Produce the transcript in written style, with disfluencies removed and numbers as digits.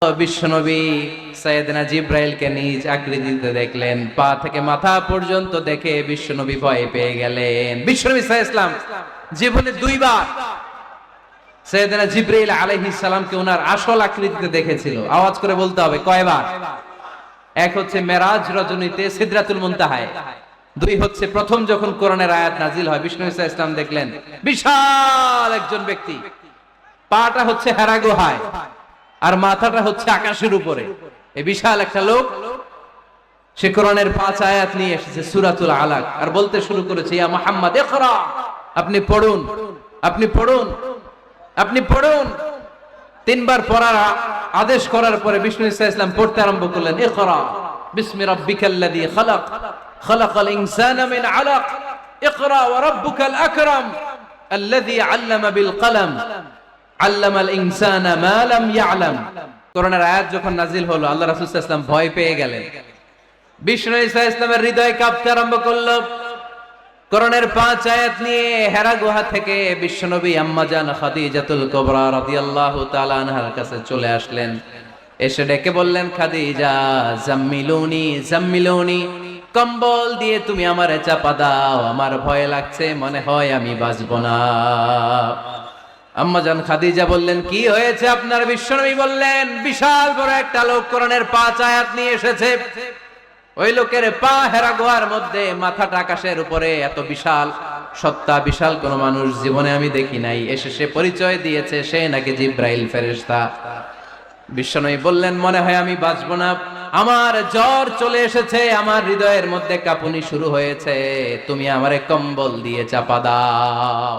বিশ্বনবী সাইয়েদনা জিব্রাইলকে নিজ আকৃতিতে দেখলেন, পা থেকে মাথা পর্যন্ত দেখে বিশ্বনবী ভয় পেয়ে গেলেন। বিশ্বনবী সাল্লাল্লাহু আলাইহি ওয়াসাল্লাম জীবনে দুইবার সাইয়েদনা জিব্রাইল আলাইহিস সালামকে ওনার আসল আকৃতিতে দেখেছিল। আওয়াজ করে বলতে হবে কয়বার? এক হচ্ছে মেরাজ রজনীতে সিদরাতুল মুনতাহায়, দুই হচ্ছে প্রথম যখন কোরআনের আয়াত নাজিল হয় বিশ্বনবী সাল্লাল্লাহু আলাইহি ওয়াসাল্লাম দেখলেন বিশাল একজন ব্যক্তি, পাটা হচ্ছে হেরা গুহায় আর মাথাটা হচ্ছে আকাশের উপরে। এই বিশাল একটা লোক, সে কোরআনের 5 আয়াত নিয়ে এসেছে সূরাতুল আলাক, আর বলতে শুরু করেছে ইয়া মুহাম্মদ ইকরা, আপনি পড়ুন, আপনি পড়ুন, আপনি পড়ুন। তিনবার পড়ার আদেশ করার পরে বিষ্ণু সাল্লাল্লাহু আলাইহি ওয়াসাল্লাম পড়তে আরম্ভ করলেন ইকরা বিসমি রাব্বিকাল্লাযী খালাক খালাকাল ইনসানা মিন আলাক ইকরা ওয়া রাব্বুকাল আকরাম আল্লাযী আল্লামা বিল কলম আল্লামাল ইনসানা মা লাম ইয়ালাম। কোরআনের আয়াত যখন নাজিল হলো আল্লাহ রাসূল সাল্লাল্লাহু আলাইহি ওয়াসাল্লাম ভয় পেয়ে গেলেন। বিষ্ণু সাল্লাল্লাহু আলাইহি ওয়াসাল্লামের হৃদয় কাঁপতে আরম্ভ করলো। কোরআনের 5 আয়াত নিয়ে হেরা গুহা থেকে বিশ্বনবী আম্মা জান খাদিজাতুল কুবরা রাদিয়াল্লাহু তাআলা আনহার কাছে চলে আসলেন। এসে ডেকে বললেন, খাদিজা জাম্মিলুনি জাম্মিলুনি, কম্বল দিয়ে তুমি আমারে চাপা দাও, আমার ভয় লাগছে, মনে হয় আমি বাঁচব না। আম্মা জান খাদিজা বললেন, কি হয়েছে আপনার? বিশ্বনবী বললেন, বিশাল বড় একটা লোক কোরআনের 5 আয়াত নিয়ে এসেছে। ওই লোকের পা হেরা গুহার মধ্যে, মাথাটা আকাশের উপরে, এত বিশাল সত্তা, বিশাল কোন মানুষ জীবনে আমি দেখি নাই। এসে সে পরিচয় দিয়েছে সে নাকি জিব্রাইল ফেরেশতা। বিশ্বনবী বললেন, মনে হয় আমি বাঁচব না, আমার জ্বর চলে এসেছে, আমার হৃদয়ের মধ্যে কাঁপুনি শুরু হয়েছে, তুমি আমারে কম্বল দিয়ে চাপা দাও।